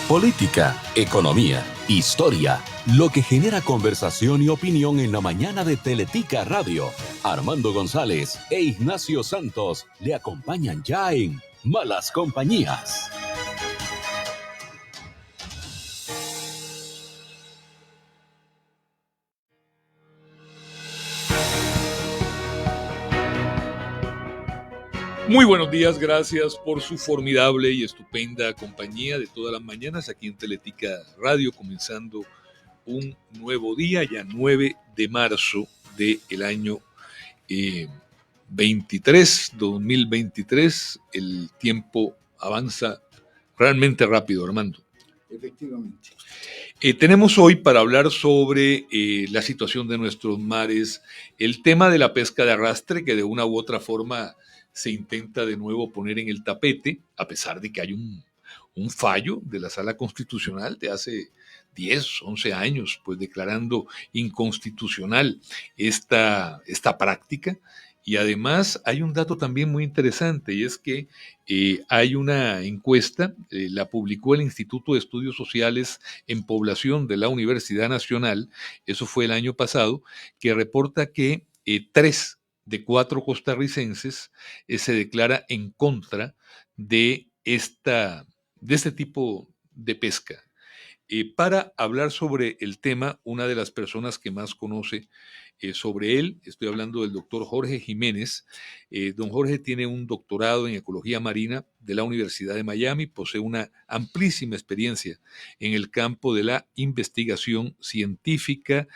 política, economía, historia, lo que genera conversación y opinión en la mañana de Teletica Radio. Armando González e Ignacio Santos le acompañan ya en Malas Compañías. Muy buenos días, gracias por su formidable y estupenda compañía de todas las mañanas aquí en Teletica Radio, comenzando un nuevo día, ya 9 de marzo del año 2023. El tiempo avanza realmente rápido, Armando. Efectivamente. Tenemos hoy para hablar sobre la situación de nuestros mares, el tema de la pesca de arrastre, que de una u otra forma se intenta de nuevo poner en el tapete, a pesar de que hay un fallo de la Sala Constitucional de hace 10, 11 años, pues declarando inconstitucional esta práctica. Y además hay un dato también muy interesante, y es que hay una encuesta, la publicó el Instituto de Estudios Sociales en Población de la Universidad Nacional, eso fue el año pasado, que reporta que 3 de 4 costarricenses se declara en contra de este tipo de pesca. Para hablar sobre el tema, una de las personas que más conoce sobre él, estoy hablando del doctor Jorge Jiménez. Don Jorge tiene un doctorado en ecología marina de la Universidad de Miami, posee una amplísima experiencia en el campo de la investigación científica.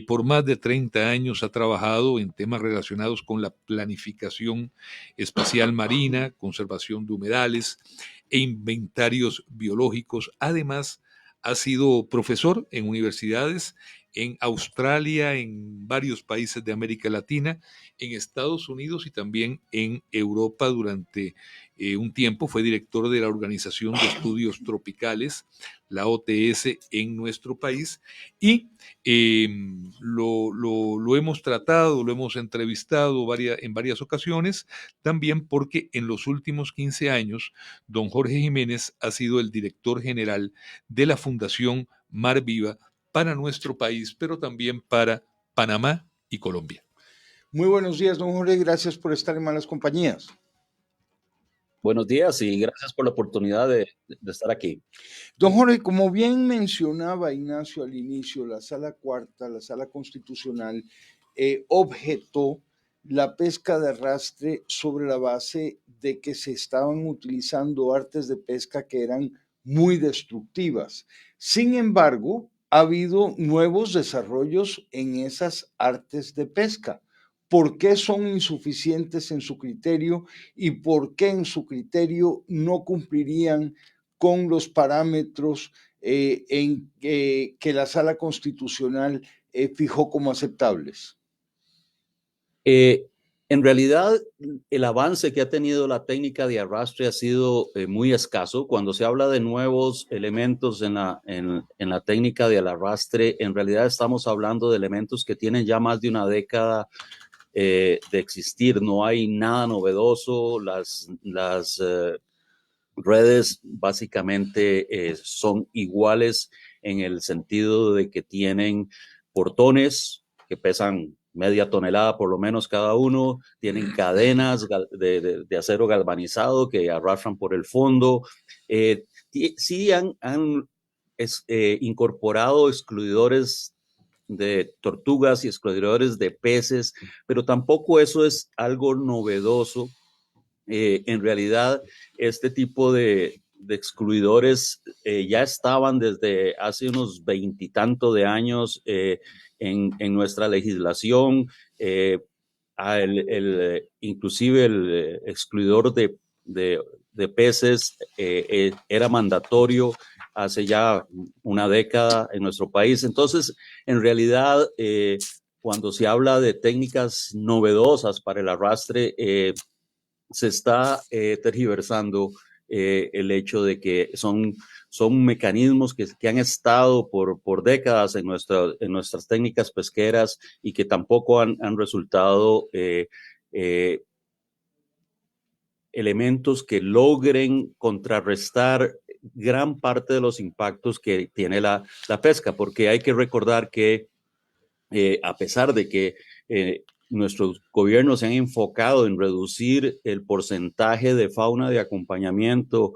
Por más de 30 años ha trabajado en temas relacionados con la planificación espacial marina, conservación de humedales e inventarios biológicos. Además, ha sido profesor en universidades en Australia, en varios países de América Latina, en Estados Unidos y también en Europa durante un tiempo. Fue director de la Organización de Estudios Tropicales, la OTS, en nuestro país. Y lo hemos tratado, lo hemos entrevistado en varias ocasiones, también porque en los últimos 15 años, don Jorge Jiménez ha sido el director general de la Fundación Mar Viva para nuestro país, pero también para Panamá y Colombia. Muy buenos días, don Jorge. Gracias por estar en Malas Compañías. Buenos días y gracias por la oportunidad de estar aquí. Don Jorge, como bien mencionaba Ignacio al inicio, la Sala Cuarta, la Sala Constitucional, objetó la pesca de arrastre sobre la base de que se estaban utilizando artes de pesca que eran muy destructivas. Sin embargo, ha habido nuevos desarrollos en esas artes de pesca. ¿Por qué son insuficientes en su criterio y por qué en su criterio no cumplirían con los parámetros que la Sala Constitucional fijó como aceptables? En realidad, el avance que ha tenido la técnica de arrastre ha sido muy escaso. Cuando se habla de nuevos elementos en la técnica del arrastre, en realidad estamos hablando de elementos que tienen ya más de una década de existir. No hay nada novedoso. Las redes básicamente son iguales en el sentido de que tienen portones que pesan media tonelada por lo menos cada uno, tienen cadenas de acero galvanizado que arrastran por el fondo. Sí han incorporado excluidores de tortugas y excluidores de peces, pero tampoco eso es algo novedoso. En realidad, este tipo de excluidores ya estaban desde hace unos 20 y tanto de años en nuestra legislación. Inclusive el excluidor de peces era mandatorio hace ya una década en nuestro país. Entonces, en realidad, cuando se habla de técnicas novedosas para el arrastre, se está tergiversando el hecho de que son mecanismos que han estado por décadas en nuestras técnicas pesqueras y que tampoco han resultado elementos que logren contrarrestar gran parte de los impactos que tiene la pesca, porque hay que recordar que a pesar de que nuestros gobiernos se han enfocado en reducir el porcentaje de fauna de acompañamiento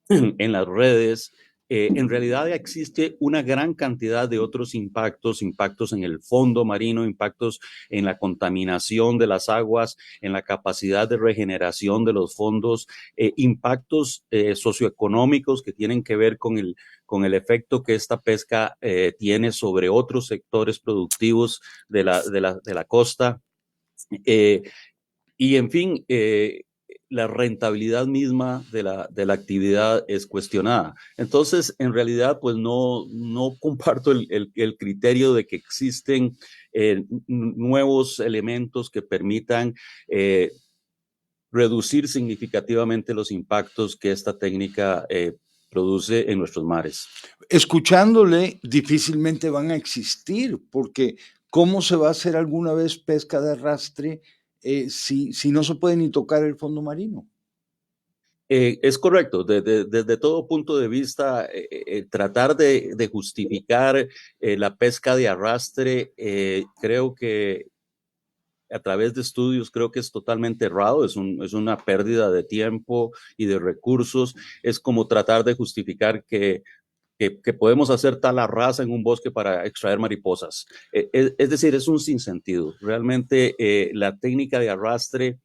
en las redes, en realidad existe una gran cantidad de otros impactos, impactos en el fondo marino, impactos en la contaminación de las aguas, en la capacidad de regeneración de los fondos, impactos socioeconómicos que tienen que ver con el efecto que esta pesca tiene sobre otros sectores productivos de la costa. Y en fin, la rentabilidad misma de la actividad es cuestionada. Entonces, en realidad, pues no comparto el criterio de que existen nuevos elementos que permitan reducir significativamente los impactos que esta técnica produce en nuestros mares. Escuchándole, difícilmente van a existir, porque ¿cómo se va a hacer alguna vez pesca de arrastre si no se puede ni tocar el fondo marino? Es correcto, desde todo punto de vista, tratar de justificar la pesca de arrastre, creo que a través de estudios creo que es totalmente errado, es una pérdida de tiempo y de recursos, es como tratar de justificar que podemos hacer tal arrasa en un bosque para extraer mariposas. Es decir, es un sinsentido. Realmente la técnica de arrastre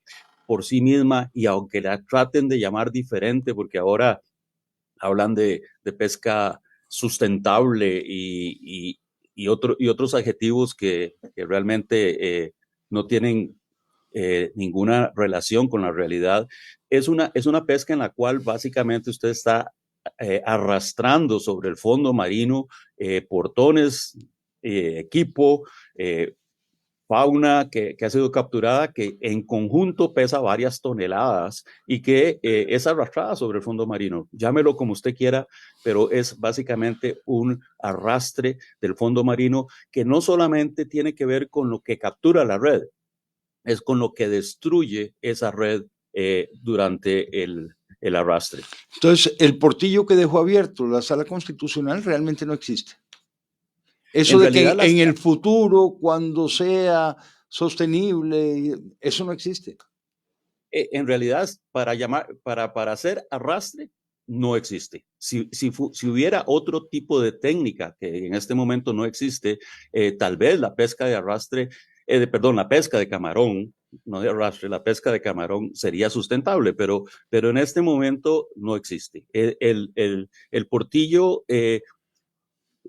por sí misma, y aunque la traten de llamar diferente, porque ahora hablan de pesca sustentable y otros adjetivos que realmente no tienen ninguna relación con la realidad, es una pesca en la cual básicamente usted está arrastrando sobre el fondo marino portones, equipo, fauna que ha sido capturada, que en conjunto pesa varias toneladas y que es arrastrada sobre el fondo marino. Llámelo como usted quiera, pero es básicamente un arrastre del fondo marino que no solamente tiene que ver con lo que captura la red, es con lo que destruye esa red durante el arrastre. Entonces, el portillo que dejó abierto la Sala Constitucional realmente no existe. Eso de que en el futuro, cuando sea sostenible, eso no existe. En realidad, para hacer arrastre, no existe. Si hubiera otro tipo de técnica que en este momento no existe, tal vez la pesca de arrastre, la pesca de camarón, no de arrastre, la pesca de camarón sería sustentable, pero en este momento no existe. El portillo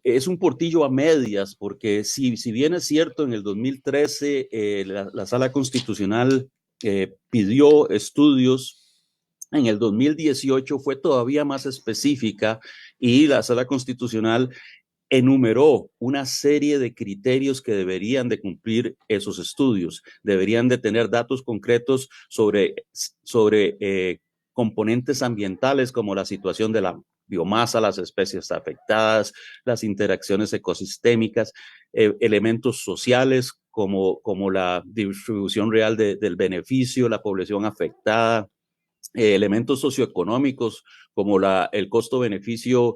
es un portillo a medias, porque si bien es cierto, en el 2013 la Sala Constitucional pidió estudios, en el 2018 fue todavía más específica y la Sala Constitucional enumeró una serie de criterios que deberían de cumplir esos estudios. Deberían de tener datos concretos sobre componentes ambientales como la situación de la biomasa, las especies afectadas, las interacciones ecosistémicas, elementos sociales como la distribución real del beneficio, la población afectada, elementos socioeconómicos como el costo-beneficio,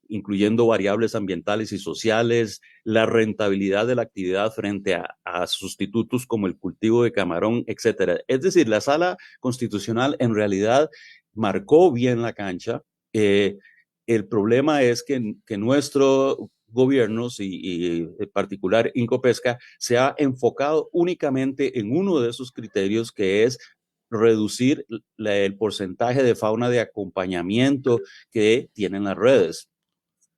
incluyendo variables ambientales y sociales, la rentabilidad de la actividad frente a sustitutos como el cultivo de camarón, etcétera. Es decir, la Sala Constitucional en realidad marcó bien la cancha. El problema es que nuestro gobiernos y en particular Incopesca se ha enfocado únicamente en uno de esos criterios, que es reducir el porcentaje de fauna de acompañamiento que tienen las redes,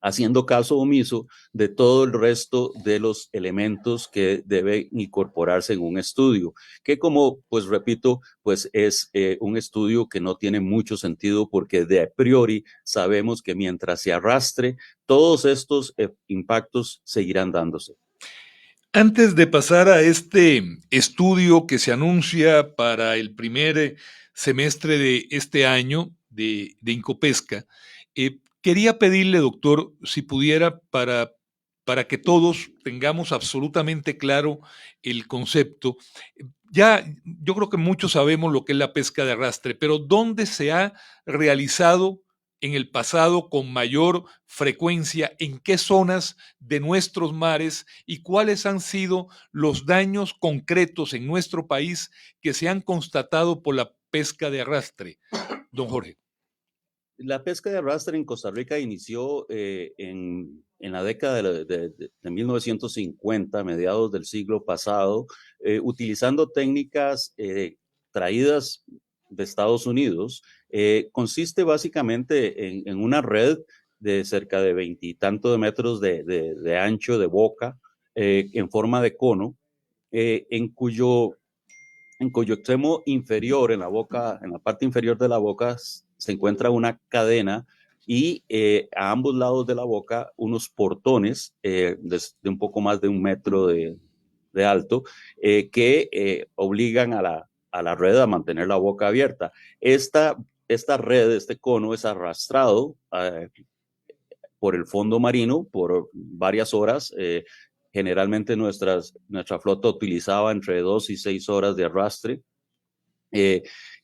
haciendo caso omiso de todo el resto de los elementos que deben incorporarse en un estudio, que como pues repito, pues es un estudio que no tiene mucho sentido, porque de a priori sabemos que mientras se arrastre, todos estos impactos seguirán dándose. Antes de pasar a este estudio que se anuncia para el primer semestre de este año de Incopesca, quería pedirle, doctor, si pudiera, para que todos tengamos absolutamente claro el concepto. Ya, yo creo que muchos sabemos lo que es la pesca de arrastre, pero ¿dónde se ha realizado en el pasado con mayor frecuencia, en qué zonas de nuestros mares y cuáles han sido los daños concretos en nuestro país que se han constatado por la pesca de arrastre, don Jorge. La pesca de arrastre en Costa Rica inició en la década de 1950, mediados del siglo pasado, utilizando técnicas traídas de Estados Unidos. Consiste básicamente en una red de cerca de 20 y tanto de metros de ancho, de boca, en forma de cono, en cuyo extremo inferior, en la boca, en la parte inferior de la boca, se encuentra una cadena y a ambos lados de la boca unos portones de un poco más de 1 metro de alto que obligan a la red a mantener la boca abierta. Esta red, este cono es arrastrado por el fondo marino por varias horas. Generalmente nuestra flota utilizaba entre 2 y 6 horas de arrastre.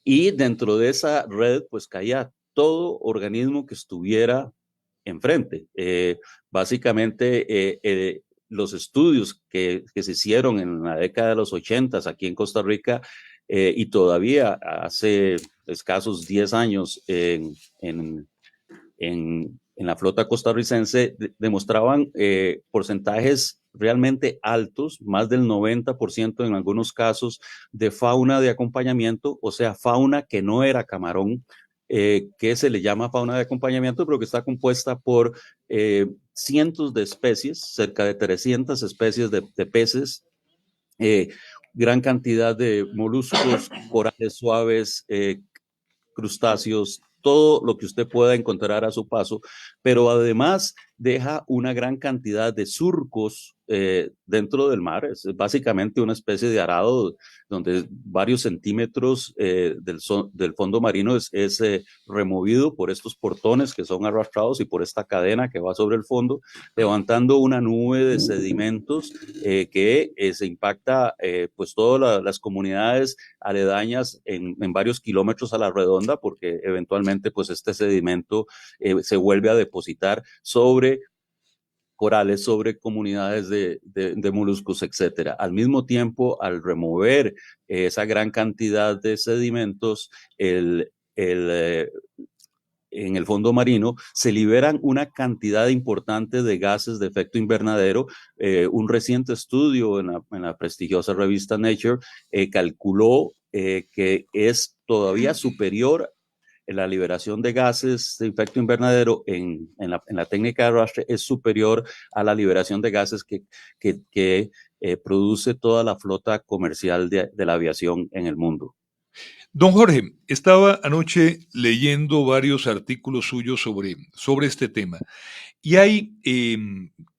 Y dentro de esa red, pues caía todo organismo que estuviera enfrente. Básicamente, los estudios que se hicieron en la década de los 80 aquí en Costa Rica y todavía hace escasos 10 años en la flota costarricense demostraban porcentajes realmente altos, más del 90% en algunos casos, de fauna de acompañamiento, o sea, fauna que no era camarón, que se le llama fauna de acompañamiento, pero que está compuesta por cientos de especies, cerca de 300 especies de peces, gran cantidad de moluscos, corales suaves, crustáceos, todo lo que usted pueda encontrar a su paso, pero además deja una gran cantidad de surcos dentro del mar. Es básicamente una especie de arado donde varios centímetros del fondo marino es removido por estos portones que son arrastrados y por esta cadena que va sobre el fondo, levantando una nube de sedimentos que se impacta pues todas las comunidades aledañas en varios kilómetros a la redonda, porque eventualmente pues este sedimento se vuelve a depositar sobre corales, sobre comunidades de moluscos, etcétera. Al mismo tiempo, al remover esa gran cantidad de sedimentos, en el fondo marino se liberan una cantidad importante de gases de efecto invernadero. Un reciente estudio en la prestigiosa revista Nature calculó que es todavía superior en la liberación de gases de efecto invernadero en la técnica de arrastre, es superior a la liberación de gases que produce toda la flota comercial de la aviación en el mundo. Don Jorge, estaba anoche leyendo varios artículos suyos sobre este tema y hay,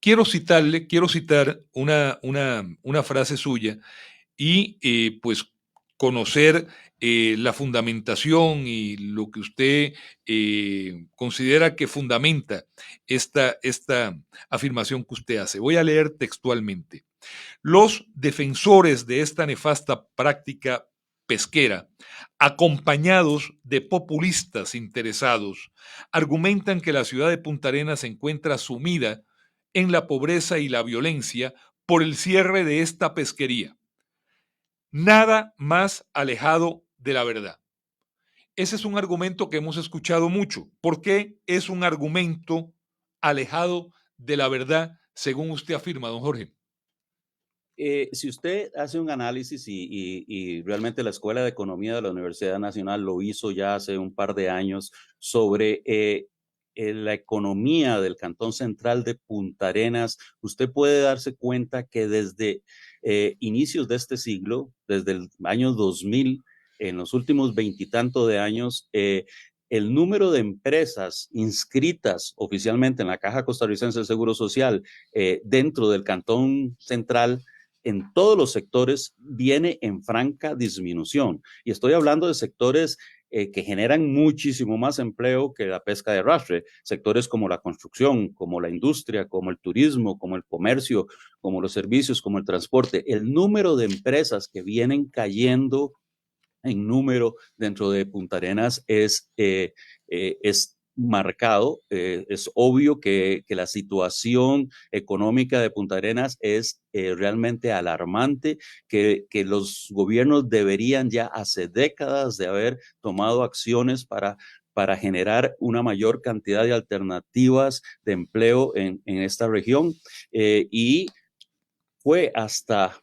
quiero citar una frase suya y pues conocer la fundamentación y lo que usted considera que fundamenta esta afirmación que usted hace. Voy a leer textualmente. Los defensores de esta nefasta práctica pesquera, acompañados de populistas interesados, argumentan que la ciudad de Punta Arenas se encuentra sumida en la pobreza y la violencia por el cierre de esta pesquería. Nada más alejado de la verdad. Ese es un argumento que hemos escuchado mucho. ¿Por qué es un argumento alejado de la verdad, según usted afirma, don Jorge? Si usted hace un análisis y realmente la Escuela de Economía de la Universidad Nacional lo hizo ya hace un par de años sobre la economía del Cantón Central de Punta Arenas, usted puede darse cuenta que desde inicios de este siglo, desde el año 2000, en los últimos 20 y tanto de años, el número de empresas inscritas oficialmente en la Caja Costarricense del Seguro Social dentro del Cantón Central en todos los sectores viene en franca disminución. Y estoy hablando de sectores que generan muchísimo más empleo que la pesca de arrastre. Sectores como la construcción, como la industria, como el turismo, como el comercio, como los servicios, como el transporte. El número de empresas que vienen cayendo en número dentro de Punta Arenas es marcado. Es obvio que la situación económica de Punta Arenas es realmente alarmante, que los gobiernos deberían ya hace décadas de haber tomado acciones para generar una mayor cantidad de alternativas de empleo en esta región. Y fue hasta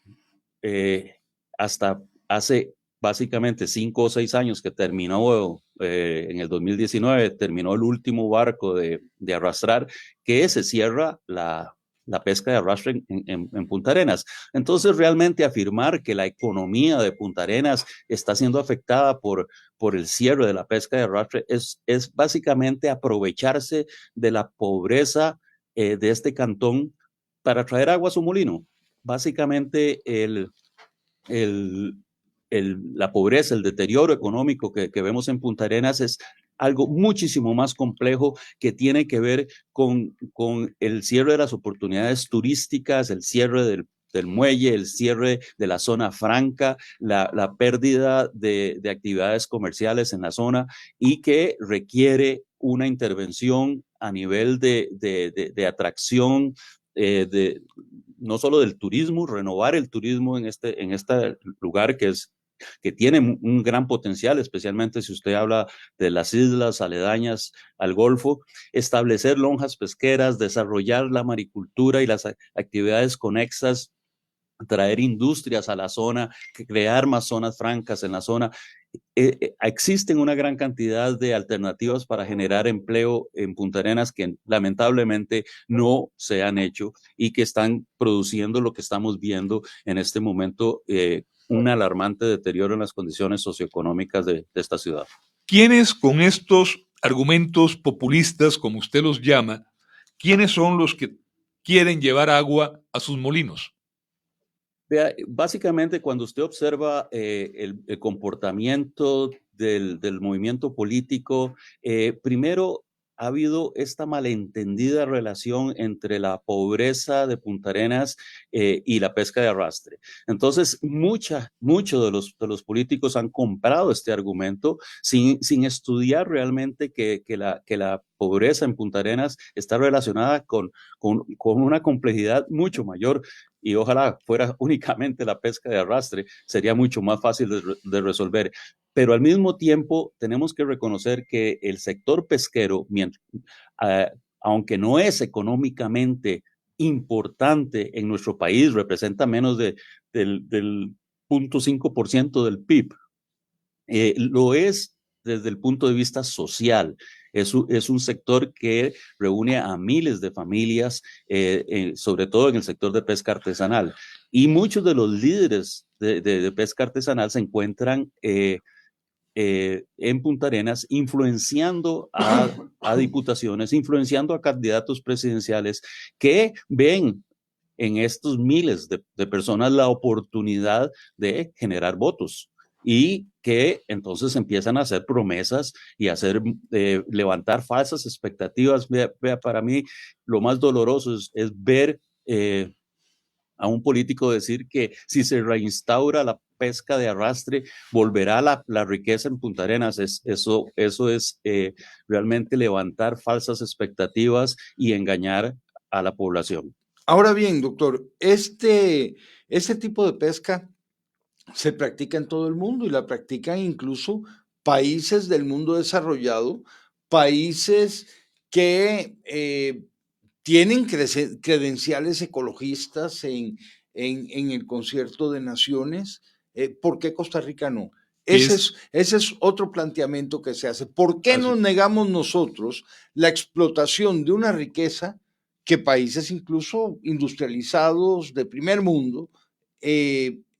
hace básicamente 5 o 6 años que terminó, en el 2019, terminó el último barco de arrastrar, que se cierra la pesca de arrastre en Punta Arenas. Entonces, realmente afirmar que la economía de Punta Arenas está siendo afectada por el cierre de la pesca de arrastre es básicamente aprovecharse de la pobreza de este cantón para traer agua a su molino. Básicamente, el, la pobreza, el deterioro económico que vemos en Punta Arenas es algo muchísimo más complejo, que tiene que ver con el cierre de las oportunidades turísticas, el cierre del muelle, el cierre de la zona franca, la pérdida de actividades comerciales en la zona, y que requiere una intervención a nivel de atracción, no solo del turismo, renovar el turismo en este lugar que tiene un gran potencial, especialmente si usted habla de las islas aledañas al Golfo, establecer lonjas pesqueras, desarrollar la maricultura y las actividades conexas, traer industrias a la zona, crear más zonas francas en la zona. Existen una gran cantidad de alternativas para generar empleo en Punta Arenas que lamentablemente no se han hecho y que están produciendo lo que estamos viendo en este momento, un alarmante deterioro en las condiciones socioeconómicas de esta ciudad. ¿Quiénes con estos argumentos populistas, como usted los llama, quiénes son los que quieren llevar agua a sus molinos? Vea, básicamente, cuando usted observa el comportamiento del movimiento político, primero ha habido esta malentendida relación entre la pobreza de Punta Arenas y la pesca de arrastre. Entonces, muchos de los políticos han comprado este argumento sin estudiar realmente que la pobreza en Punta Arenas está relacionada con una complejidad mucho mayor, y ojalá fuera únicamente la pesca de arrastre, sería mucho más fácil de resolver. Pero al mismo tiempo tenemos que reconocer que el sector pesquero, aunque no es económicamente importante en nuestro país, representa menos del 0.5% del PIB, lo es desde el punto de vista social. Es un sector que reúne a miles de familias, sobre todo en el sector de pesca artesanal. Y muchos de los líderes de pesca artesanal se encuentran en Punta Arenas, influenciando a diputaciones, influenciando a candidatos presidenciales que ven en estos miles de personas la oportunidad de generar votos, y que entonces empiezan a hacer promesas y a levantar falsas expectativas. Vea, para mí lo más doloroso es ver a un político decir que si se reinstaura la pesca de arrastre, volverá la riqueza en Punta Arenas. Eso es realmente levantar falsas expectativas y engañar a la población. Ahora bien, doctor, este tipo de pesca se practica en todo el mundo y la practican incluso países del mundo desarrollado, países que tienen credenciales ecologistas en el Concierto de Naciones. ¿Por qué Costa Rica no? Ese es otro planteamiento que se hace. ¿Por qué nos negamos nosotros la explotación de una riqueza que países incluso industrializados de primer mundo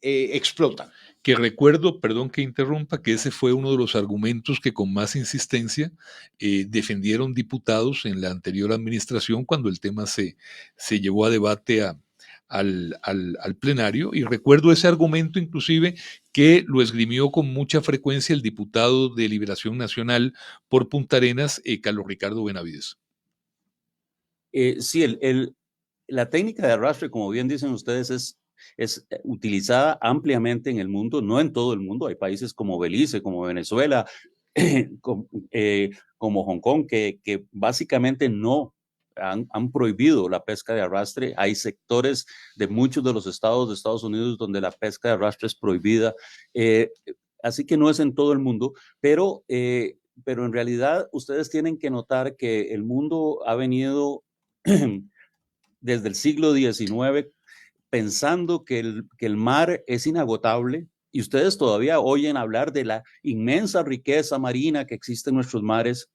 explotan? Que recuerdo, perdón que interrumpa, que ese fue uno de los argumentos que con más insistencia defendieron diputados en la anterior administración cuando el tema se llevó a debate al plenario, y recuerdo ese argumento inclusive que lo esgrimió con mucha frecuencia el diputado de Liberación Nacional por Punta Arenas, Carlos Ricardo Benavides. Sí, la técnica de arrastre, como bien dicen ustedes, es utilizada ampliamente en el como en todo el mundo. Hay países como Belice, como Venezuela, como Hong Kong, que básicamente no han prohibido la pesca de arrastre. Hay sectores de muchos de los estados de Estados Unidos donde la pesca de arrastre es prohibida. Así que no es en todo el mundo, pero en realidad ustedes tienen que notar que el mundo ha venido desde el siglo XIX pensando que el mar es inagotable, y ustedes todavía oyen hablar de la inmensa riqueza marina que existe en nuestros mares,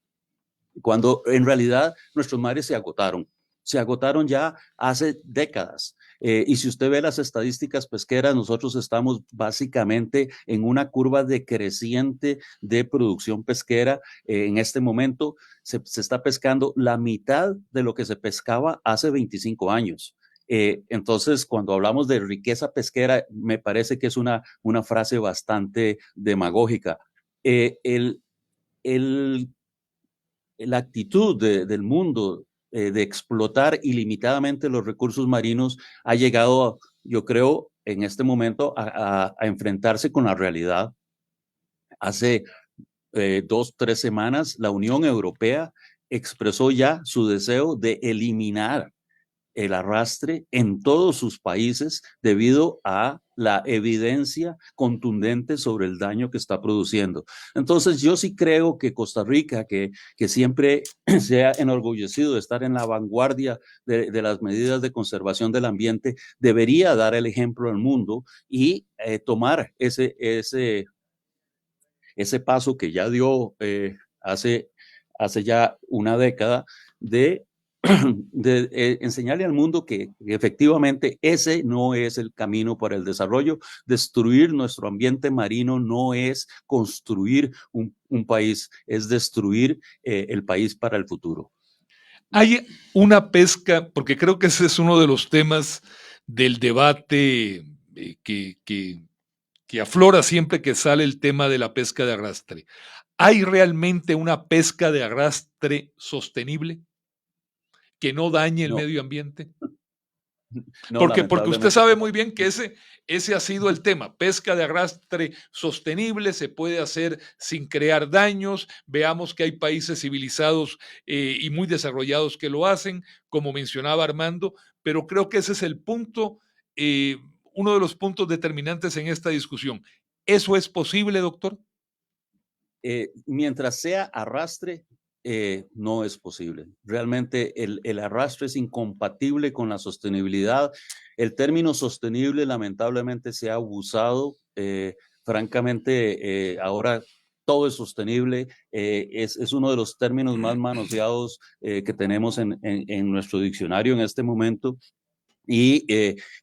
cuando en realidad nuestros mares se agotaron ya hace décadas. Y si usted ve las estadísticas pesqueras, nosotros estamos básicamente en una curva decreciente de producción pesquera. En este momento se está pescando la mitad de lo que se pescaba hace 25 años. Entonces, cuando hablamos de riqueza pesquera, me parece que es una frase bastante demagógica. El, la actitud del mundo de explotar ilimitadamente los recursos marinos ha llegado, yo creo, en este momento a enfrentarse con la realidad. Hace 2-3 semanas, la Unión Europea expresó ya su deseo de eliminar el arrastre en todos sus países debido a la evidencia contundente sobre el daño que está produciendo. Entonces, yo sí creo que Costa Rica, que siempre se ha enorgullecido de estar en la vanguardia de las medidas de conservación del ambiente, debería dar el ejemplo al mundo y tomar ese paso que ya dio hace ya una década de enseñarle al mundo que efectivamente ese no es el camino para el desarrollo. Destruir nuestro ambiente marino no es construir un país, es destruir el país para el futuro. Hay una pesca, porque creo que ese es uno de los temas del debate que aflora siempre que sale el tema de la pesca de arrastre. ¿Hay realmente una pesca de arrastre sostenible que no dañe el medio ambiente? No, porque usted sabe muy bien que ese ha sido el tema. Pesca de arrastre sostenible se puede hacer sin crear daños. Veamos que hay países civilizados y muy desarrollados que lo hacen, como mencionaba Armando, pero creo que ese es el punto, uno de los puntos determinantes en esta discusión. ¿Eso es posible, doctor? Mientras sea arrastre, no es posible. Realmente el arrastre es incompatible con la sostenibilidad. El término sostenible lamentablemente se ha abusado. Francamente, ahora todo es sostenible. Es uno de los términos más manoseados que tenemos en nuestro diccionario en este momento, y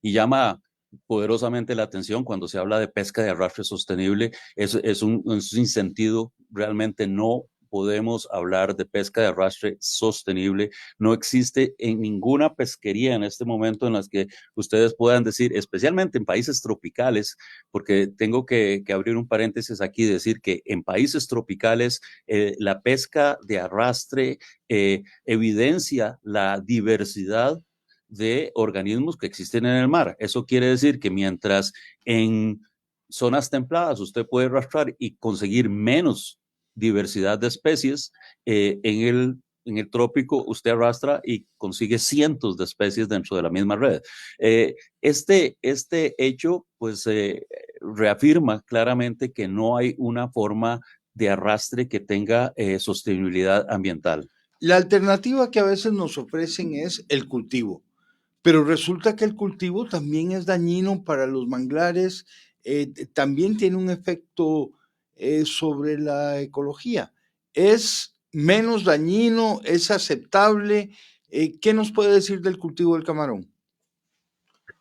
llama poderosamente la atención cuando se habla de pesca de arrastre sostenible. Es un sinsentido. Realmente no podemos hablar de pesca de arrastre sostenible. No existe en ninguna pesquería en este momento en las que ustedes puedan decir, especialmente en países tropicales, porque tengo que abrir un paréntesis aquí y decir que en países tropicales la pesca de arrastre evidencia la diversidad de organismos que existen en el mar. Eso quiere decir que mientras en zonas templadas usted puede arrastrar y conseguir menos diversidad de especies, en el trópico usted arrastra y consigue cientos de especies dentro de la misma red. Este hecho pues reafirma claramente que no hay una forma de arrastre que tenga sostenibilidad ambiental. La alternativa que a veces nos ofrecen es el cultivo, pero resulta que el cultivo también es dañino para los manglares, también tiene un efecto sobre la ecología. ¿Es menos dañino? ¿Es aceptable? ¿Qué nos puede decir del cultivo del camarón?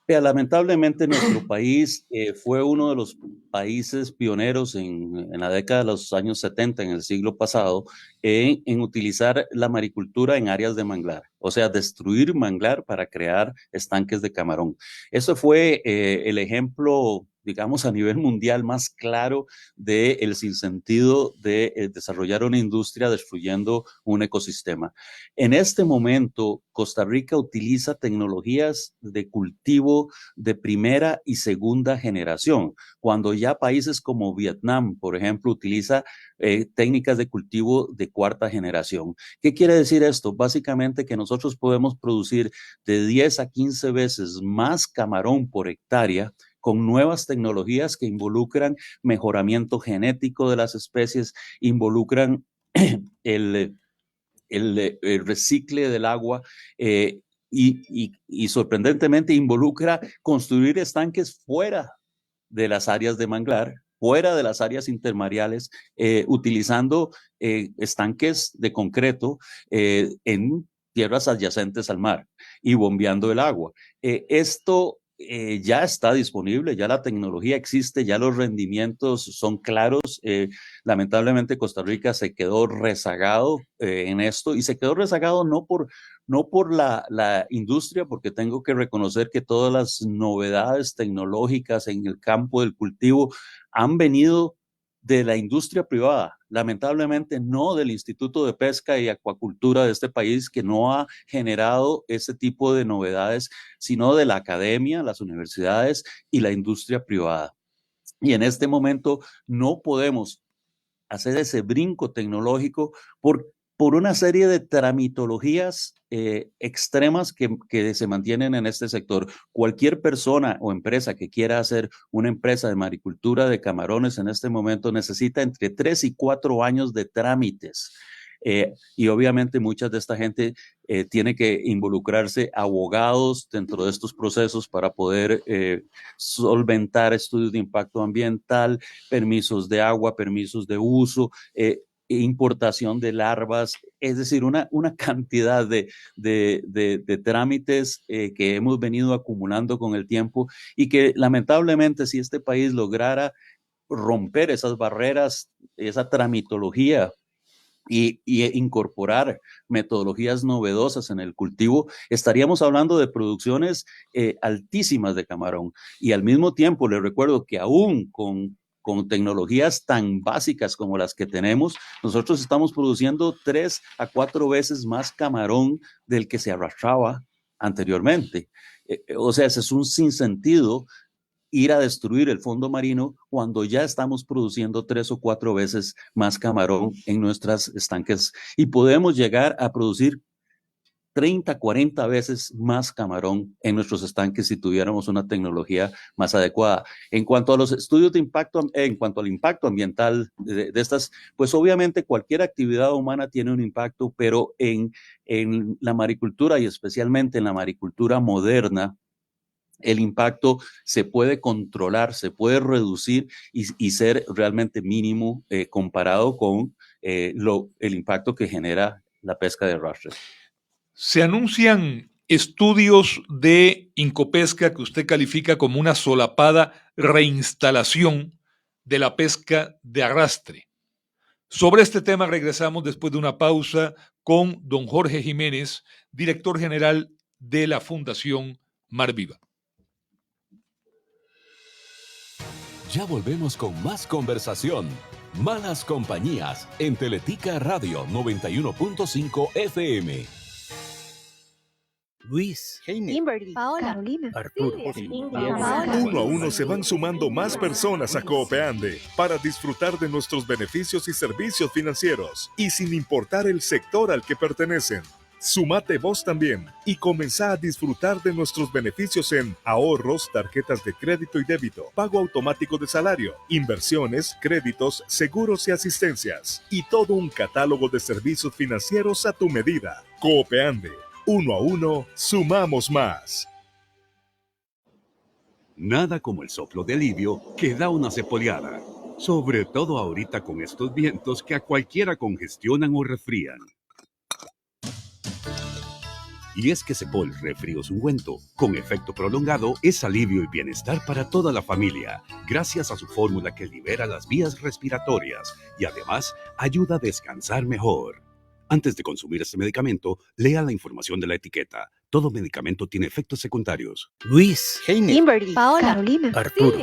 Lamentablemente nuestro país fue uno de los países pioneros en la década de los años 70, en el siglo pasado, en utilizar la maricultura en áreas de manglar, o sea, destruir manglar para crear estanques de camarón. Eso fue el ejemplo digamos, a nivel mundial más claro del sinsentido de desarrollar una industria destruyendo un ecosistema. En este momento, Costa Rica utiliza tecnologías de cultivo de primera y segunda generación, cuando ya países como Vietnam, por ejemplo, utiliza técnicas de cultivo de cuarta generación. ¿Qué quiere decir esto? Básicamente que nosotros podemos producir de 10 a 15 veces más camarón por hectárea con nuevas tecnologías que involucran mejoramiento genético de las especies, involucran el recicle del agua y sorprendentemente involucra construir estanques fuera de las áreas de manglar, fuera de las áreas intermareales, utilizando estanques de concreto en tierras adyacentes al mar y bombeando el agua. Esto ya está disponible, ya la tecnología existe, ya los rendimientos son claros. Lamentablemente Costa Rica se quedó rezagado en esto y se quedó rezagado no por la industria, porque tengo que reconocer que todas las novedades tecnológicas en el campo del cultivo han venido de la industria privada, lamentablemente no del Instituto de Pesca y Acuacultura de este país, que no ha generado ese tipo de novedades, sino de la academia, las universidades y la industria privada. Y en este momento no podemos hacer ese brinco tecnológico por una serie de tramitologías extremas que se mantienen en este sector. Cualquier persona o empresa que quiera hacer una empresa de maricultura de camarones en este momento necesita entre 3 y 4 años de trámites. Y obviamente mucha de esta gente tiene que involucrarse abogados dentro de estos procesos para poder solventar estudios de impacto ambiental, permisos de agua, permisos de uso, importación de larvas, es decir, una cantidad de trámites que hemos venido acumulando con el tiempo y que lamentablemente si este país lograra romper esas barreras, esa tramitología y incorporar metodologías novedosas en el cultivo, estaríamos hablando de producciones altísimas de camarón. Y al mismo tiempo les recuerdo que aún con tecnologías tan básicas como las que tenemos, nosotros estamos produciendo 3 a 4 veces más camarón del que se arrastraba anteriormente. O sea, ese es un sinsentido ir a destruir el fondo marino cuando ya estamos produciendo 3 o 4 veces más camarón en nuestras estanques y podemos llegar a producir 30, 40 veces más camarón en nuestros estanques si tuviéramos una tecnología más adecuada. En cuanto a los estudios de impacto, en cuanto al impacto ambiental de estas, pues obviamente cualquier actividad humana tiene un impacto, pero en la maricultura y especialmente en la maricultura moderna, el impacto se puede controlar, se puede reducir y ser realmente mínimo comparado con el impacto que genera la pesca de arrastre. Se anuncian estudios de Incopesca que usted califica como una solapada reinstalación de la pesca de arrastre. Sobre este tema regresamos después de una pausa con don Jorge Jiménez, director general de la Fundación Mar Viva. Ya volvemos con más conversación. Malas Compañías en Teletica Radio 91.5 FM. Luis, Kimberly, Paola, Carolina, Arturo, Uno a uno se van sumando más personas a Coopeande para disfrutar de nuestros beneficios y servicios financieros y sin importar el sector al que pertenecen. Sumate vos también y comenzá a disfrutar de nuestros beneficios en ahorros, tarjetas de crédito y débito, pago automático de salario, inversiones, créditos, seguros y asistencias y todo un catálogo de servicios financieros a tu medida. Coopeande. Uno a uno, sumamos más. Nada como el soplo de alivio que da una cepoleada. Sobre todo ahorita con estos vientos que a cualquiera congestionan o resfrían. Y es que Cepol Resfríos Ungüento, con efecto prolongado, es alivio y bienestar para toda la familia, gracias a su fórmula que libera las vías respiratorias y además ayuda a descansar mejor. Antes de consumir este medicamento, lea la información de la etiqueta. Todo medicamento tiene efectos secundarios. Luis, Heiner, Kimberly, Paola, Carolina, Arturo,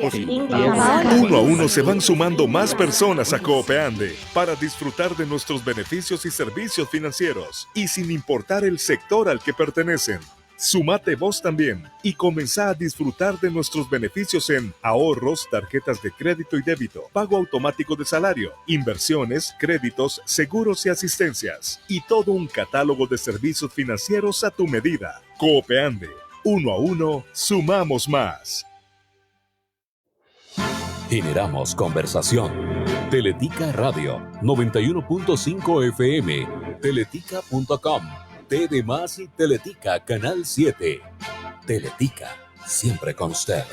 Paola. Uno a uno se van sumando más personas a Coopeande para disfrutar de nuestros beneficios y servicios financieros y sin importar el sector al que pertenecen. Sumate vos también y comenzá a disfrutar de nuestros beneficios en ahorros, tarjetas de crédito y débito, pago automático de salario, inversiones, créditos, seguros y asistencias y todo un catálogo de servicios financieros a tu medida. Coopeande. Uno a uno, sumamos más. Generamos conversación. Teletica Radio 91.5 FM, teletica.com, T de Más y Teletica Canal 7. Teletica, siempre con usted.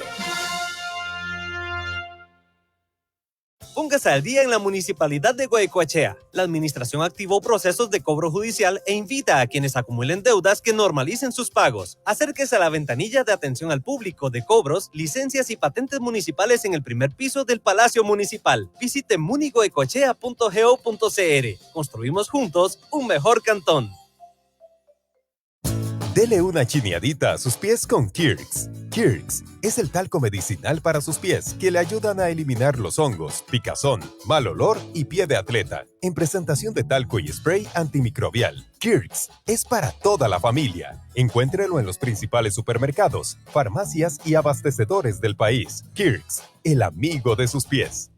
Póngase al día en la Municipalidad de Guaycoechea. La administración activó procesos de cobro judicial e invita a quienes acumulen deudas que normalicen sus pagos. Acérquese a la ventanilla de atención al público de cobros, licencias y patentes municipales en el primer piso del Palacio Municipal. Visite munigoecoechea.go.cr. Construimos juntos un mejor cantón. Dele una chineadita a sus pies con Kirks. Kirks es el talco medicinal para sus pies que le ayudan a eliminar los hongos, picazón, mal olor y pie de atleta. En presentación de talco y spray antimicrobial. Kirks es para toda la familia. Encuéntrelo en los principales supermercados, farmacias y abastecedores del país. Kirks, el amigo de sus pies.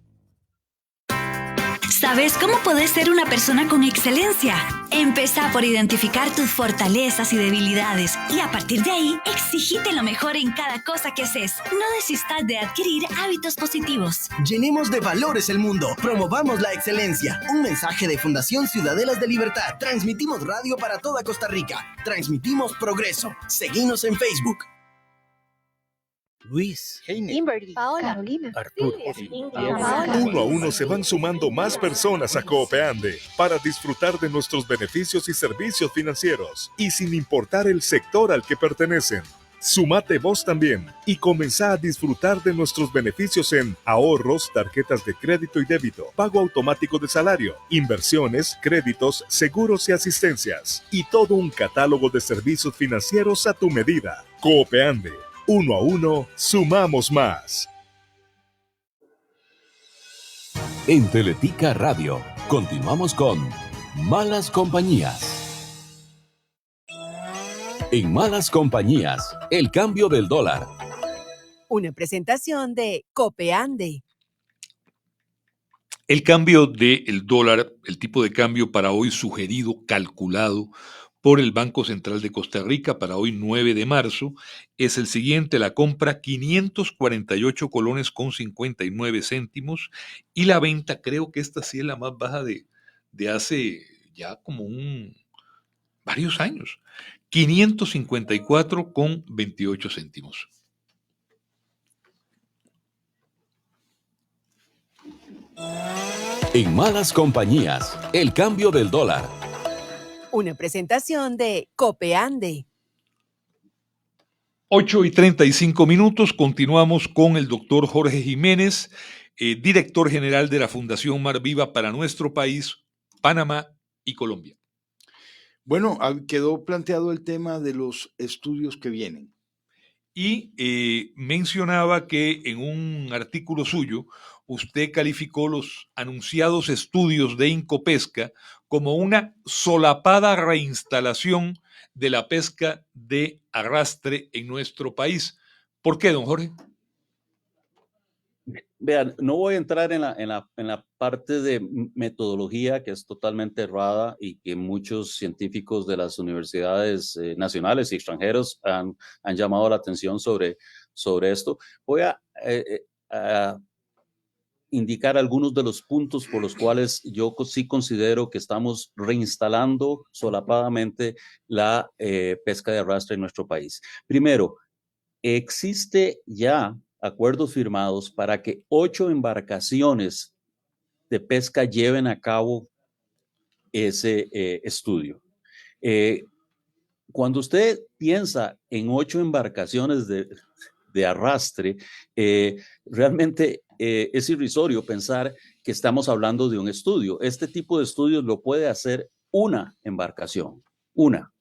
¿Sabes cómo podés ser una persona con excelencia? Empezá por identificar tus fortalezas y debilidades y a partir de ahí, exigite lo mejor en cada cosa que haces. No desistas de adquirir hábitos positivos. Llenemos de valores el mundo. Promovamos la excelencia. Un mensaje de Fundación Ciudadelas de Libertad. Transmitimos radio para toda Costa Rica. Transmitimos progreso. Seguinos en Facebook. Luis, Heiner, Kimberly, Paola, Carolina, Arturo, Uno a uno se van sumando más personas a Coopeande para disfrutar de nuestros beneficios y servicios financieros y sin importar el sector al que pertenecen. Sumate vos también y comenzá a disfrutar de nuestros beneficios en ahorros, tarjetas de crédito y débito, pago automático de salario, inversiones, créditos, seguros y asistencias y todo un catálogo de servicios financieros a tu medida. Coopeande. Uno a uno, sumamos más. En Teletica Radio, continuamos con Malas Compañías. En Malas Compañías, el cambio del dólar. Una presentación de Copeande. El cambio del dólar, el tipo de cambio para hoy sugerido, calculado por el Banco Central de Costa Rica para hoy 9 de marzo, es el siguiente: la compra 548 colones con 59 céntimos y la venta, creo que esta sí es la más baja de hace ya como varios años, 554 con 28 céntimos. En Malas Compañías, el cambio del dólar. Una presentación de Copeande. 8:35, continuamos con el doctor Jorge Jiménez, director general de la Fundación Mar Viva para nuestro país, Panamá y Colombia. Bueno, quedó planteado el tema de los estudios que vienen. Y mencionaba que en un artículo suyo, usted calificó los anunciados estudios de Incopesca como una solapada reinstalación de la pesca de arrastre en nuestro país. ¿Por qué, don Jorge? Vean, no voy a entrar en la parte de metodología que es totalmente errada y que muchos científicos de las universidades nacionales y extranjeros han llamado la atención sobre esto. Voy a indicar algunos de los puntos por los cuales yo sí considero que estamos reinstalando solapadamente la pesca de arrastre en nuestro país. Primero, existe ya acuerdos firmados para que 8 embarcaciones de pesca lleven a cabo ese estudio. Cuando usted piensa en 8 embarcaciones de arrastre, realmente es irrisorio pensar que estamos hablando de un estudio. Este tipo de estudios lo puede hacer una embarcación, una.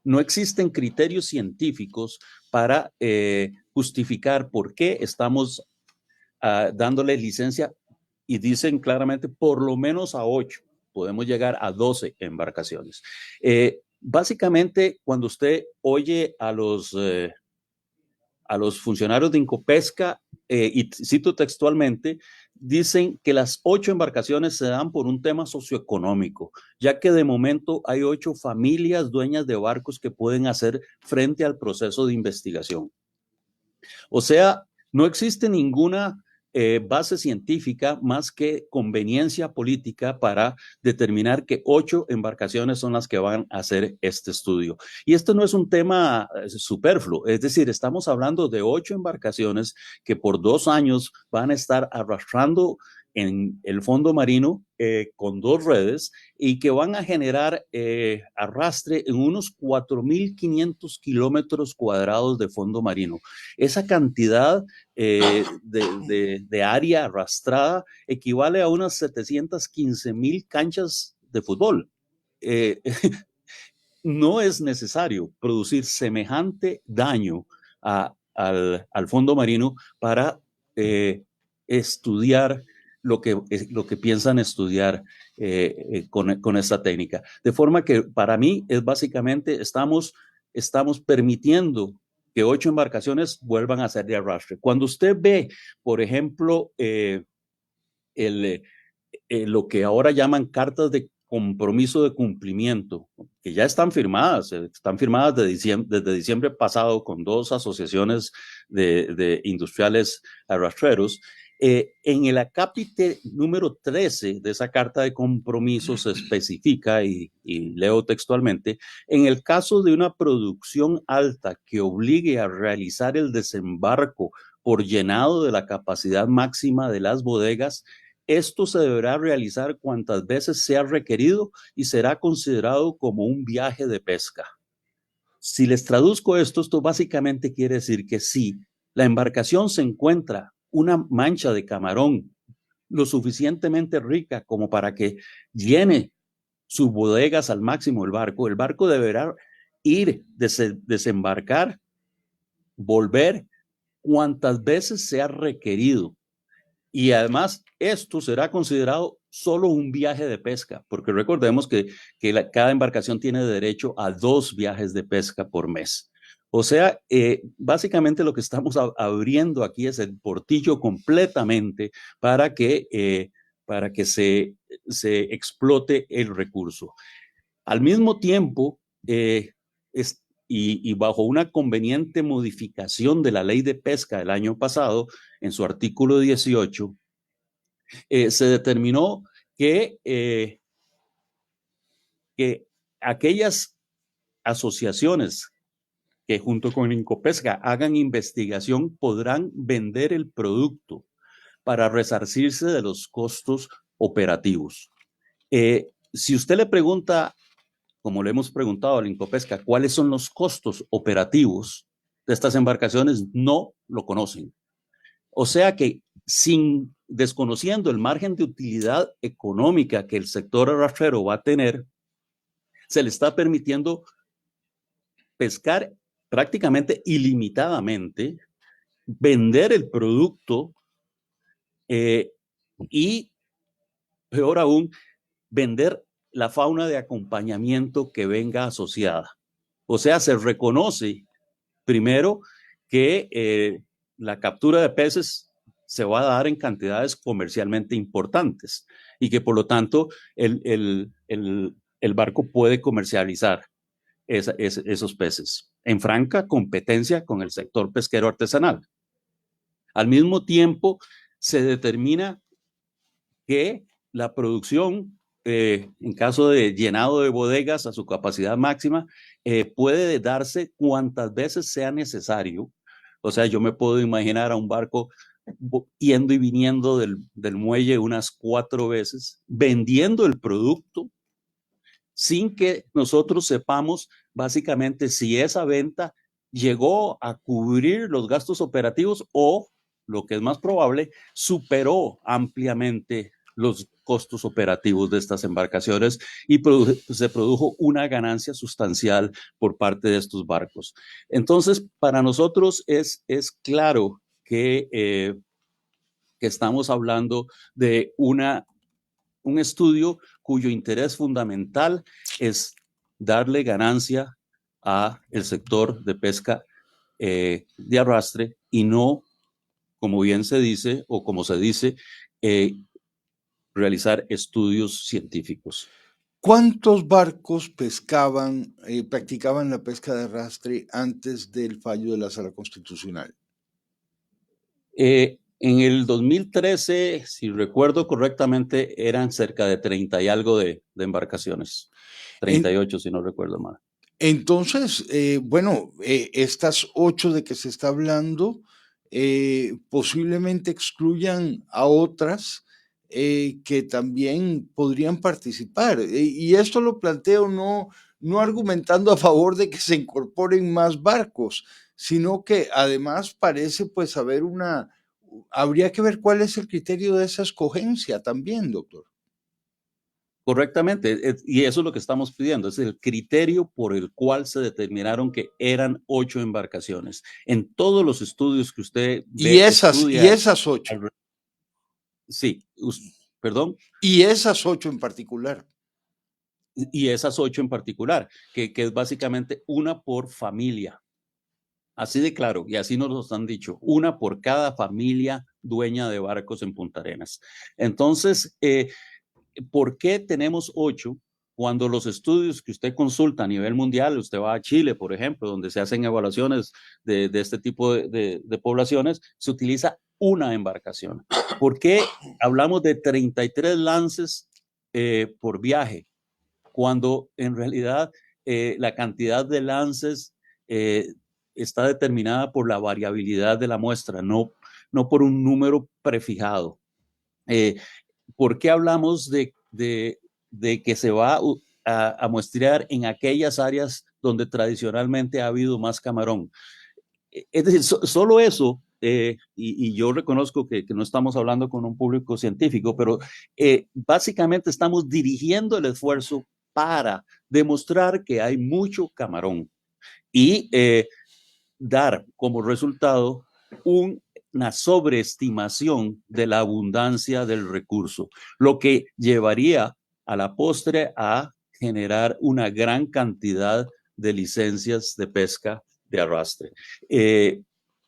no existen criterios científicos para justificar por qué estamos dándole licencia, y dicen claramente por lo menos a 8, podemos llegar a 12 embarcaciones. Básicamente, cuando usted oye a los funcionarios de Incopesca, y cito textualmente, dicen que las 8 embarcaciones se dan por un tema socioeconómico, ya que de momento hay 8 familias dueñas de barcos que pueden hacer frente al proceso de investigación. O sea, no existe ninguna base científica más que conveniencia política para determinar que 8 embarcaciones son las que van a hacer este estudio. Y esto no es un tema superfluo, es decir, estamos hablando de 8 embarcaciones que por 2 años van a estar arrastrando en el fondo marino con 2 redes y que van a generar arrastre en unos 4.500 kilómetros cuadrados de fondo marino. Esa cantidad de área arrastrada equivale a unas 715,000 canchas de fútbol. No es necesario producir semejante daño al fondo marino para estudiar lo que piensan estudiar con esta técnica. De forma que para mí es básicamente estamos permitiendo que 8 embarcaciones vuelvan a hacer de arrastre. Cuando usted ve, por ejemplo, lo que ahora llaman cartas de compromiso de cumplimiento, que ya están firmadas desde diciembre pasado con 2 asociaciones de industriales arrastreros. En el acápite número 13 de esa carta de compromiso se especifica, y leo textualmente, en el caso de una producción alta que obligue a realizar el desembarco por llenado de la capacidad máxima de las bodegas, esto se deberá realizar cuantas veces sea requerido y será considerado como un viaje de pesca. Si les traduzco esto básicamente quiere decir que si la embarcación se encuentra una mancha de camarón lo suficientemente rica como para que llene sus bodegas al máximo el barco deberá ir, desembarcar, volver cuantas veces sea requerido. Y además esto será considerado solo un viaje de pesca, porque recordemos que cada embarcación tiene derecho a 2 viajes de pesca por mes. O sea, básicamente lo que estamos abriendo aquí es el portillo completamente para que se explote el recurso. Al mismo tiempo, y bajo una conveniente modificación de la ley de pesca del año pasado, en su artículo 18, se determinó que aquellas asociaciones que junto con Incopesca hagan investigación podrán vender el producto para resarcirse de los costos operativos. Si usted le pregunta, como le hemos preguntado a la Incopesca, ¿cuáles son los costos operativos de estas embarcaciones? No lo conocen. O sea que desconociendo el margen de utilidad económica que el sector arrastrero va a tener, se le está permitiendo pescar prácticamente ilimitadamente, vender el producto y, peor aún, vender la fauna de acompañamiento que venga asociada. O sea, se reconoce primero que la captura de peces se va a dar en cantidades comercialmente importantes y que por lo tanto el barco puede comercializar esos peces en franca competencia con el sector pesquero artesanal. Al mismo tiempo, se determina que la producción, en caso de llenado de bodegas a su capacidad máxima, puede darse cuantas veces sea necesario. O sea, yo me puedo imaginar a un barco yendo y viniendo del muelle unas 4 veces, vendiendo el producto sin que nosotros sepamos básicamente si esa venta llegó a cubrir los gastos operativos o, lo que es más probable, superó ampliamente los costos operativos de estas embarcaciones y se produjo una ganancia sustancial por parte de estos barcos. Entonces, para nosotros es claro que estamos hablando de un estudio cuyo interés fundamental es darle ganancia a el sector de pesca de arrastre y no, como bien se dice o como se dice, realizar estudios científicos. ¿Cuántos barcos practicaban la pesca de arrastre antes del fallo de la Sala Constitucional? En el 2013, si recuerdo correctamente, eran cerca de 30 y algo de embarcaciones. 38, si no recuerdo mal. Entonces, estas 8 de que se está hablando posiblemente excluyan a otras que también podrían participar. Y esto lo planteo no argumentando a favor de que se incorporen más barcos, sino que además parece pues habría que ver cuál es el criterio de esa escogencia también, doctor. Correctamente, y eso es lo que estamos pidiendo, es el criterio por el cual se determinaron que eran 8 embarcaciones. En todos los estudios que usted ve, y esas 8. Sí, perdón. Y esas 8 en particular. Y esas 8 en particular, que es básicamente una por familia. Así de claro, y así nos lo han dicho, una por cada familia dueña de barcos en Punta Arenas. Entonces, ¿por qué tenemos 8 cuando los estudios que usted consulta a nivel mundial, usted va a Chile, por ejemplo, donde se hacen evaluaciones de este tipo de poblaciones, se utiliza una embarcación? ¿Por qué hablamos de 33 lances por viaje, cuando en realidad la cantidad de lances está determinada por la variabilidad de la muestra, no por un número prefijado? ¿Por qué hablamos de que se va a muestrear en aquellas áreas donde tradicionalmente ha habido más camarón? Es decir, solo eso, y yo reconozco que no estamos hablando con un público científico, pero básicamente estamos dirigiendo el esfuerzo para demostrar que hay mucho camarón y dar como resultado una sobreestimación de la abundancia del recurso, lo que llevaría a la postre a generar una gran cantidad de licencias de pesca de arrastre.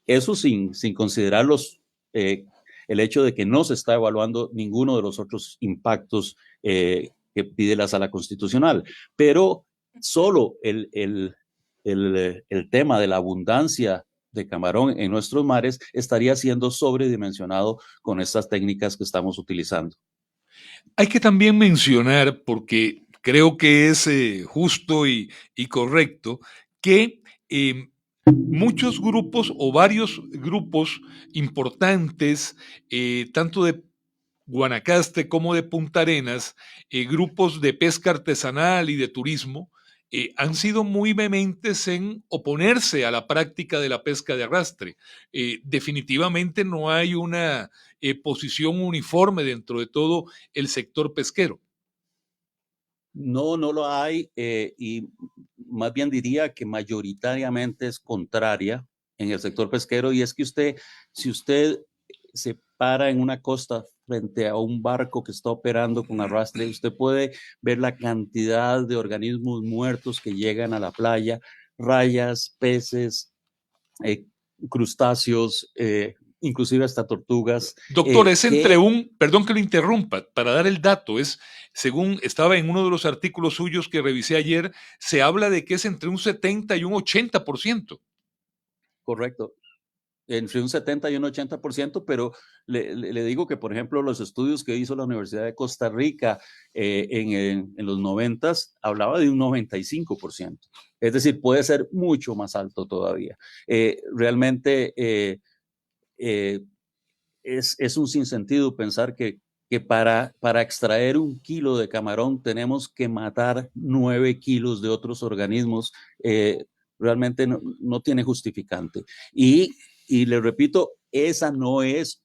Eso sin considerar el hecho de que no se está evaluando ninguno de los otros impactos que pide la Sala Constitucional, pero solo el tema de la abundancia de camarón en nuestros mares estaría siendo sobredimensionado con estas técnicas que estamos utilizando. Hay que también mencionar, porque creo que es justo y correcto, que muchos grupos o varios grupos importantes, tanto de Guanacaste como de Punta Arenas, grupos de pesca artesanal y de turismo, han sido muy vehementes en oponerse a la práctica de la pesca de arrastre. Definitivamente no hay una posición uniforme dentro de todo el sector pesquero. No lo hay, y más bien diría que mayoritariamente es contraria en el sector pesquero, y es que si usted se para en una costa frente a un barco que está operando con arrastre, usted puede ver la cantidad de organismos muertos que llegan a la playa, rayas, peces, crustáceos, inclusive hasta tortugas. Doctor, perdón que lo interrumpa, para dar el dato, según estaba en uno de los artículos suyos que revisé ayer, se habla de que es entre un 70 y un 80%. Correcto. Entre un 70 y un 80%, pero le digo que, por ejemplo, los estudios que hizo la Universidad de Costa Rica en los 90s hablaba de un 95%. Es decir, puede ser mucho más alto todavía. Realmente es un sinsentido pensar que para extraer 1 kilo de camarón tenemos que matar 9 kilos de otros organismos. Realmente no tiene justificante. Y le repito, esa no es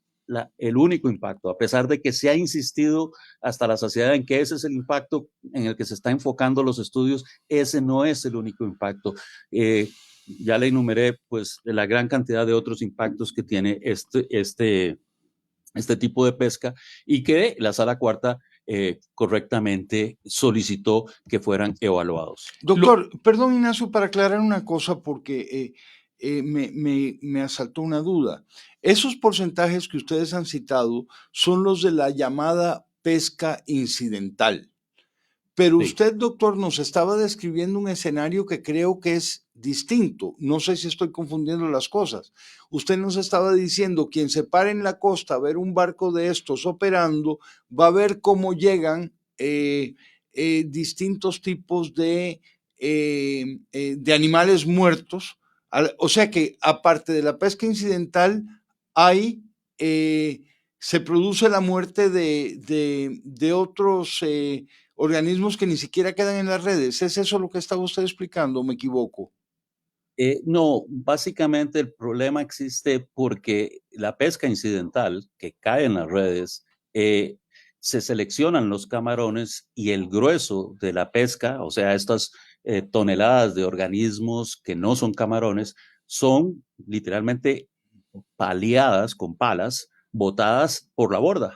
el único impacto, a pesar de que se ha insistido hasta la saciedad en que ese es el impacto en el que se está enfocando los estudios. Ese no es el único impacto. Ya le enumeré pues la gran cantidad de otros impactos que tiene este tipo de pesca, y que la Sala Cuarta correctamente solicitó que fueran evaluados. Doctor, perdón, Ignacio, para aclarar una cosa, porque me asaltó una duda. Esos porcentajes que ustedes han citado son los de la llamada pesca incidental. Pero usted, doctor, nos estaba describiendo un escenario que creo que es distinto. No sé si estoy confundiendo las cosas. Usted nos estaba diciendo, quien se pare en la costa a ver un barco de estos operando, va a ver cómo llegan distintos tipos de animales muertos. O sea que, aparte de la pesca incidental, se produce la muerte de otros organismos que ni siquiera quedan en las redes. ¿Es eso lo que estaba usted explicando o me equivoco? No, básicamente el problema existe porque la pesca incidental que cae en las redes, se seleccionan los camarones y el grueso de la pesca, o sea, estas toneladas de organismos que no son camarones, son literalmente paliadas con palas, botadas por la borda.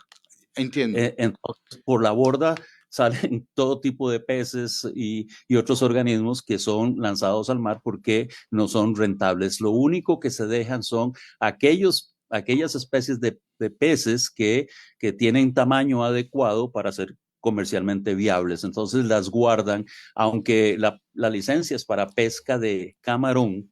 Entiendo. Entonces, por la borda salen todo tipo de peces y otros organismos que son lanzados al mar porque no son rentables. Lo único que se dejan son aquellas especies de peces que tienen tamaño adecuado para ser comercialmente viables. Entonces las guardan, aunque la licencia es para pesca de camarón,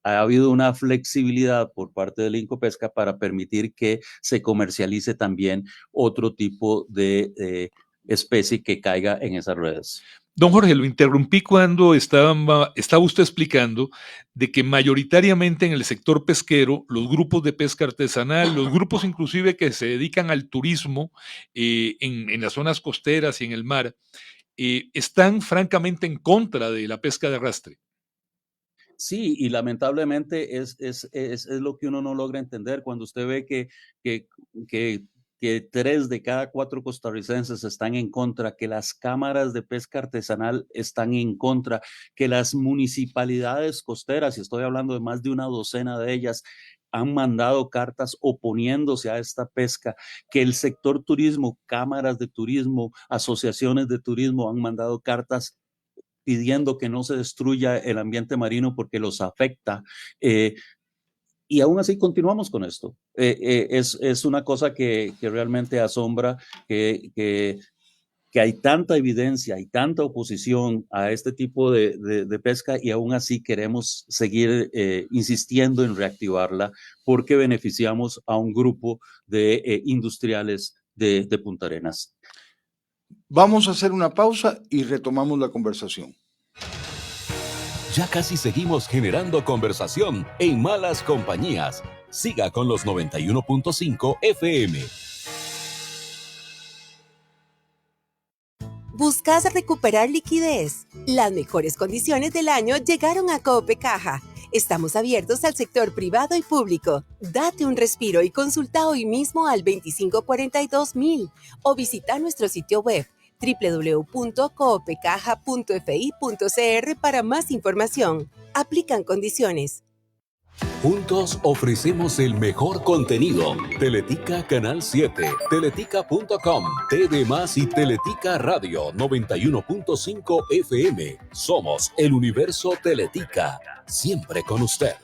ha habido una flexibilidad por parte del Incopesca para permitir que se comercialice también otro tipo de especie que caiga en esas redes. Don Jorge, lo interrumpí cuando estaba usted explicando de que mayoritariamente en el sector pesquero, los grupos de pesca artesanal, los grupos inclusive que se dedican al turismo en las zonas costeras y en el mar, están francamente en contra de la pesca de arrastre. Sí, y lamentablemente es lo que uno no logra entender cuando usted ve que 3 de cada 4 costarricenses están en contra, que las cámaras de pesca artesanal están en contra, que las municipalidades costeras, y estoy hablando de más de una docena de ellas, han mandado cartas oponiéndose a esta pesca, que el sector turismo, cámaras de turismo, asociaciones de turismo han mandado cartas pidiendo que no se destruya el ambiente marino porque los afecta. Y aún así continuamos con esto. Es una cosa que realmente asombra, que hay tanta evidencia, hay tanta oposición a este tipo de pesca, y aún así queremos seguir insistiendo en reactivarla porque beneficiamos a un grupo de industriales de Punta Arenas. Vamos a hacer una pausa y retomamos la conversación. Ya casi seguimos generando conversación en Malas Compañías. Siga con los 91.5 FM. ¿Buscas recuperar liquidez? Las mejores condiciones del año llegaron a Copecaja. Estamos abiertos al sector privado y público. Date un respiro y consulta hoy mismo al 2542.000 o visita nuestro sitio web www.coopecaja.fi.cr para más información. Aplican condiciones. Juntos ofrecemos el mejor contenido. Teletica Canal 7, teletica.com, TV Más y Teletica Radio 91.5 FM. Somos el universo Teletica, siempre con usted.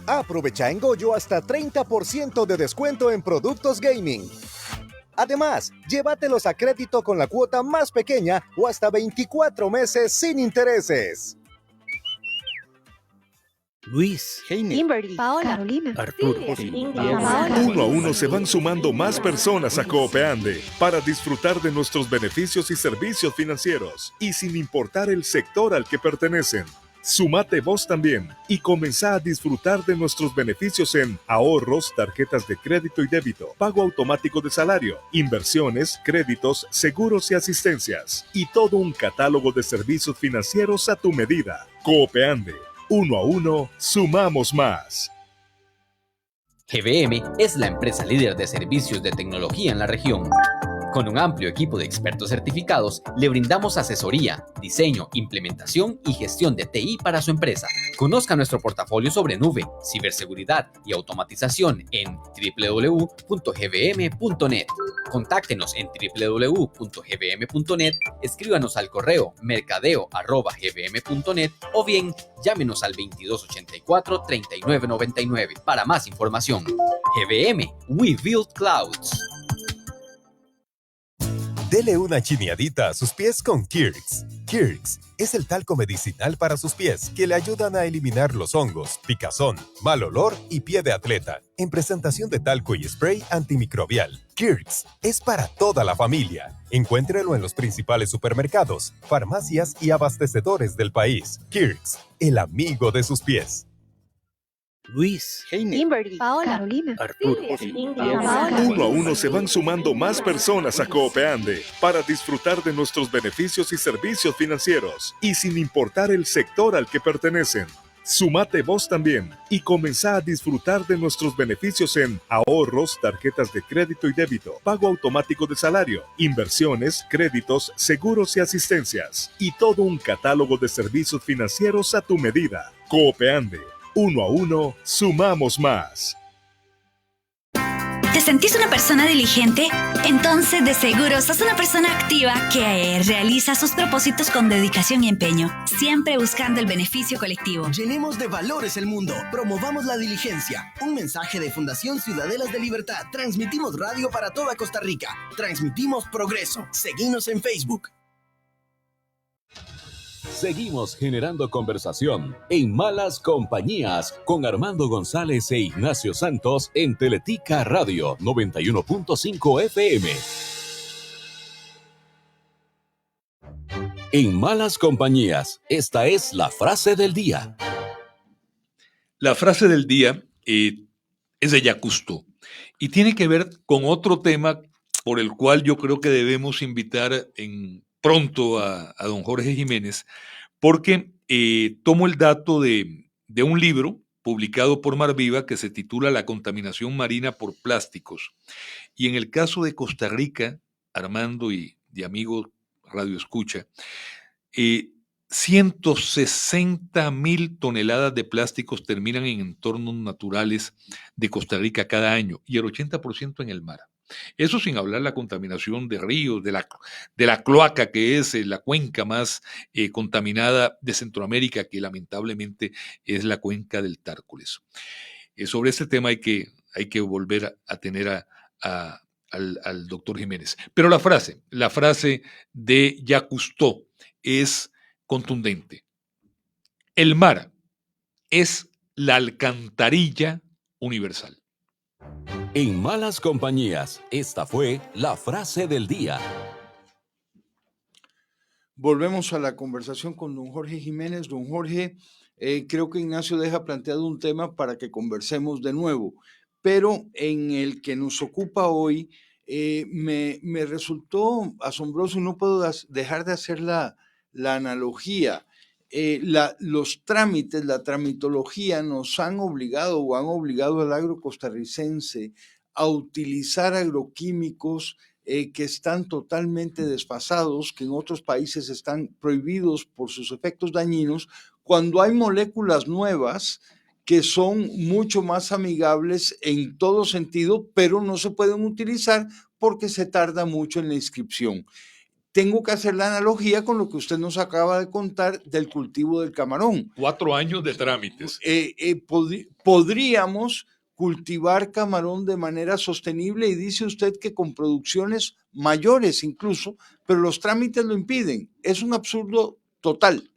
Aprovecha en Goyo hasta 30% de descuento en productos gaming. Además, llévatelos a crédito con la cuota más pequeña o hasta 24 meses sin intereses. Luis, Heine, Kimberly, Paola, Carolina, Arturo. Uno a uno se van sumando más personas a Coopeande para disfrutar de nuestros beneficios y servicios financieros, y sin importar el sector al que pertenecen. Sumate vos también y comenzá a disfrutar de nuestros beneficios en ahorros, tarjetas de crédito y débito, pago automático de salario, inversiones, créditos, seguros y asistencias, y todo un catálogo de servicios financieros a tu medida. Coopeande, 1 a 1, sumamos más. GBM es la empresa líder de servicios de tecnología en la región. Con un amplio equipo de expertos certificados, le brindamos asesoría, diseño, implementación y gestión de TI para su empresa. Conozca nuestro portafolio sobre nube, ciberseguridad y automatización en www.gbm.net. Contáctenos en www.gbm.net, escríbanos al correo mercadeo@gbm.net o bien llámenos al 2284-3999 para más información. GBM, We Build Clouds. Dele una chineadita a sus pies con Kirks. Kirks es el talco medicinal para sus pies que le ayudan a eliminar los hongos, picazón, mal olor y pie de atleta. En presentación de talco y spray antimicrobial. Kirks es para toda la familia. Encuéntrelo en los principales supermercados, farmacias y abastecedores del país. Kirks, el amigo de sus pies. Luis, Heine, Kimberly, Paola, Carolina, Arturo, Paola. 1 a 1 se van sumando más personas a Coopeande para disfrutar de nuestros beneficios y servicios financieros y sin importar el sector al que pertenecen. Sumate vos también y comenzá a disfrutar de nuestros beneficios en ahorros, tarjetas de crédito y débito, pago automático de salario, inversiones, créditos, seguros y asistencias y todo un catálogo de servicios financieros a tu medida. Coopeande. 1 a 1, sumamos más. ¿Te sentís una persona diligente? Entonces, de seguro, sos una persona activa que realiza sus propósitos con dedicación y empeño, siempre buscando el beneficio colectivo. Llenemos de valores el mundo. Promovamos la diligencia. Un mensaje de Fundación Ciudadelas de Libertad. Transmitimos radio para toda Costa Rica. Transmitimos progreso. Seguinos en Facebook. Seguimos generando conversación en Malas Compañías con Armando González e Ignacio Santos en Teletica Radio 91.5 FM. En Malas Compañías, esta es la frase del día. La frase del día es de Jacques Cousteau y tiene que ver con otro tema por el cual yo creo que debemos invitar pronto a don Jorge Jiménez, porque tomo el dato de un libro publicado por Mar Viva que se titula La contaminación marina por plásticos. Y en el caso de Costa Rica, Armando y amigo Radio Escucha, 160,000 toneladas de plásticos terminan en entornos naturales de Costa Rica cada año y el 80% en el mar. Eso sin hablar la contaminación de ríos, de la cloaca, que es la cuenca más contaminada de Centroamérica, que lamentablemente es la cuenca del Tárcoles. Sobre este tema hay que volver a tener al doctor Jiménez. Pero la frase de Jacques Cousteau es contundente. El mar es la alcantarilla universal. En Malas Compañías, esta fue la frase del día. Volvemos a la conversación con don Jorge Jiménez. Don Jorge, creo que Ignacio deja planteado un tema para que conversemos de nuevo, pero en el que nos ocupa hoy me resultó asombroso y no puedo dejar de hacer la analogía. Los trámites, la tramitología nos han obligado o han obligado al agro costarricense a utilizar agroquímicos que están totalmente desfasados, que en otros países están prohibidos por sus efectos dañinos, cuando hay moléculas nuevas que son mucho más amigables en todo sentido, pero no se pueden utilizar porque se tarda mucho en la inscripción. Tengo que hacer la analogía con lo que usted nos acaba de contar del cultivo del camarón. 4 años de trámites. Podríamos cultivar camarón de manera sostenible y dice usted que con producciones mayores incluso, pero los trámites lo impiden. Es un absurdo total.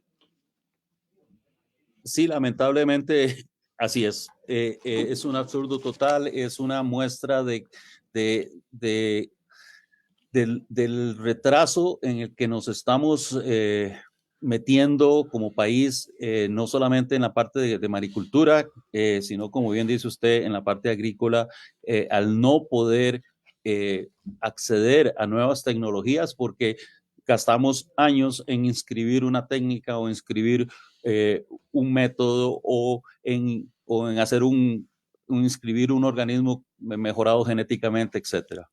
Sí, lamentablemente así es. Es un absurdo total, es una muestra del retraso en el que nos estamos metiendo como país, no solamente en la parte de maricultura, sino como bien dice usted, en la parte agrícola, al no poder acceder a nuevas tecnologías porque gastamos años en inscribir una técnica o inscribir un método o en hacer inscribir un organismo mejorado genéticamente, etcétera.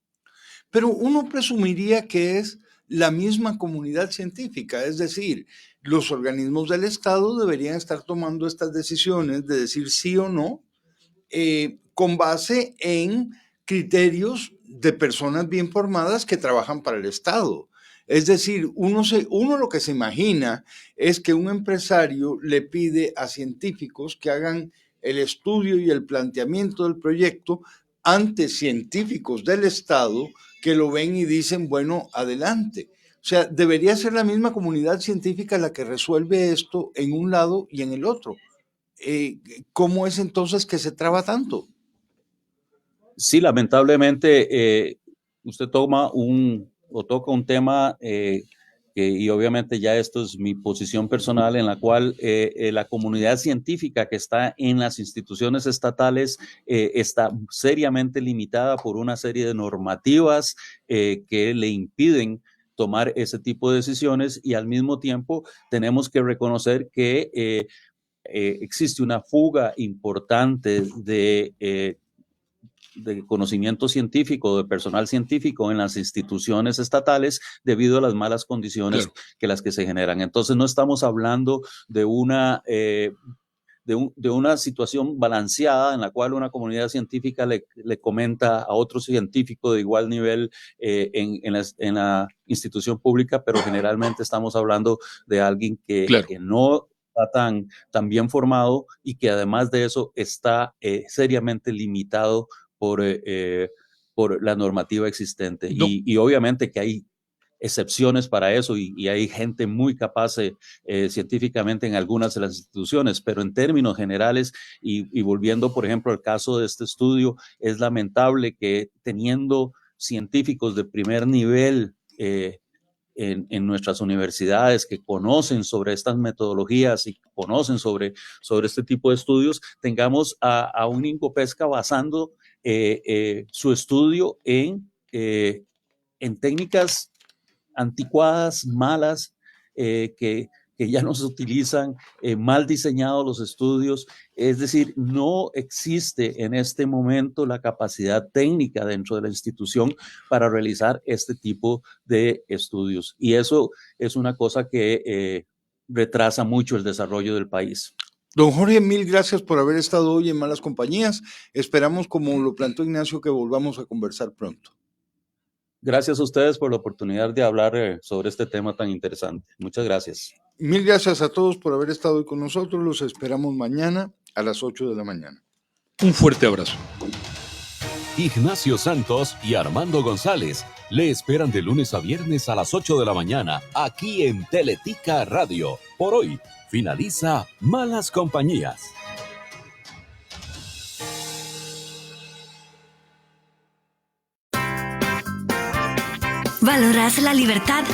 Pero uno presumiría que es la misma comunidad científica, es decir, los organismos del Estado deberían estar tomando estas decisiones de decir sí o no, con base en criterios de personas bien formadas que trabajan para el Estado. Es decir, uno lo que se imagina es que un empresario le pide a científicos que hagan el estudio y el planteamiento del proyecto ante científicos del Estado que lo ven y dicen, bueno, adelante. O sea, debería ser la misma comunidad científica la que resuelve esto en un lado y en el otro. ¿Cómo es entonces que se traba tanto? Sí, lamentablemente usted toca un tema y obviamente ya esto es mi posición personal, en la cual la comunidad científica que está en las instituciones estatales está seriamente limitada por una serie de normativas que le impiden tomar ese tipo de decisiones, y al mismo tiempo tenemos que reconocer que existe una fuga importante de conocimiento científico, de personal científico en las instituciones estatales debido a las malas condiciones que las que se generan. Entonces no estamos hablando de una situación balanceada en la cual una comunidad científica le comenta a otro científico de igual nivel en la institución pública, pero generalmente estamos hablando de alguien que no está tan bien formado y que además de eso está seriamente limitado por la normativa existente. No. Y obviamente que hay excepciones para eso y hay gente muy capaz científicamente en algunas de las instituciones, pero en términos generales y volviendo por ejemplo al caso de este estudio, es lamentable que teniendo científicos de primer nivel en nuestras universidades que conocen sobre estas metodologías y conocen sobre este tipo de estudios, tengamos a un Incopesca basando su estudio en técnicas anticuadas, malas, que ya no se utilizan, mal diseñados los estudios. Es decir, no existe en este momento la capacidad técnica dentro de la institución para realizar este tipo de estudios. Y eso es una cosa que retrasa mucho el desarrollo del país. Don Jorge, mil gracias por haber estado hoy en Malas Compañías. Esperamos, como lo planteó Ignacio, que volvamos a conversar pronto. Gracias a ustedes por la oportunidad de hablar sobre este tema tan interesante. Muchas gracias. Mil gracias a todos por haber estado hoy con nosotros. Los esperamos mañana a las 8 de la mañana. Un fuerte abrazo. Ignacio Santos y Armando González le esperan de lunes a viernes a las 8 de la mañana aquí en Teletica Radio. Por hoy finaliza Malas Compañías. ¿Valoras la libertad?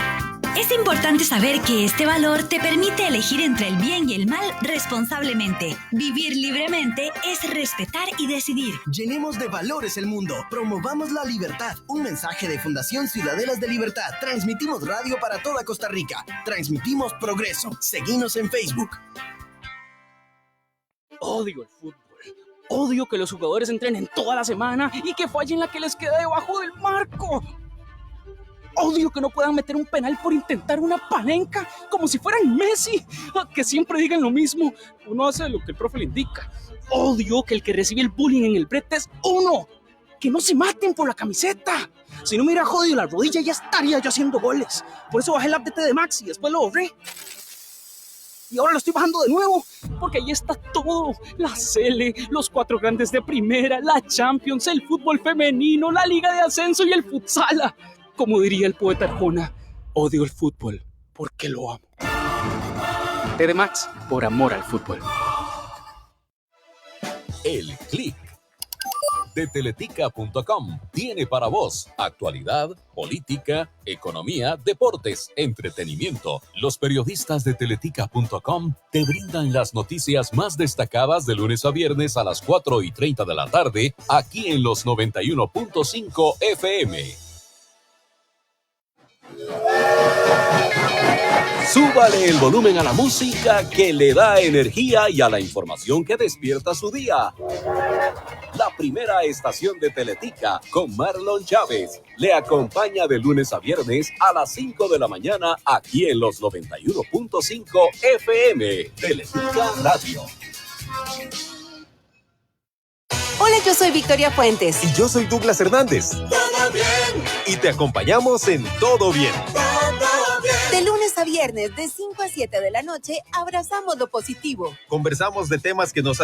Es importante saber que este valor te permite elegir entre el bien y el mal responsablemente. Vivir libremente es respetar y decidir. Llenemos de valores el mundo. Promovamos la libertad. Un mensaje de Fundación Ciudadelas de Libertad. Transmitimos radio para toda Costa Rica. Transmitimos progreso. Seguinos en Facebook. Odio el fútbol. Odio que los jugadores entrenen toda la semana y que fallen la que les queda debajo del marco. Odio que no puedan meter un penal por intentar una panenca como si fueran Messi. Que siempre digan lo mismo. Uno hace lo que el profe le indica. Odio que el que recibe el bullying en el brete es uno. Que no se maten por la camiseta. Si no me hubiera jodido la rodilla ya estaría yo haciendo goles. Por eso bajé el app de TDMax y después lo borré. Y ahora lo estoy bajando de nuevo, porque ahí está todo. La Sele, los 4 grandes de primera, la Champions, el fútbol femenino, la Liga de Ascenso y el futsal. Como diría el poeta Arjona, odio el fútbol porque lo amo. TDMax, por amor al fútbol. El clic de Teletica.com tiene para vos actualidad, política, economía, deportes, entretenimiento. Los periodistas de Teletica.com te brindan las noticias más destacadas de lunes a viernes a las 4:30 de la tarde, aquí en los 91.5 FM. Súbale el volumen a la música que le da energía y a la información que despierta su día. La primera estación de Teletica con Marlon Chávez le acompaña de lunes a viernes a las 5 de la mañana aquí en los 91.5 FM. Teletica Radio. Hola, yo soy Victoria Fuentes. Y yo soy Douglas Hernández. ¡Todo bien! Y te acompañamos en Todo Bien. ¡Todo bien! De lunes a viernes, de 5 a 7 de la noche, abrazamos lo positivo. Conversamos de temas que nos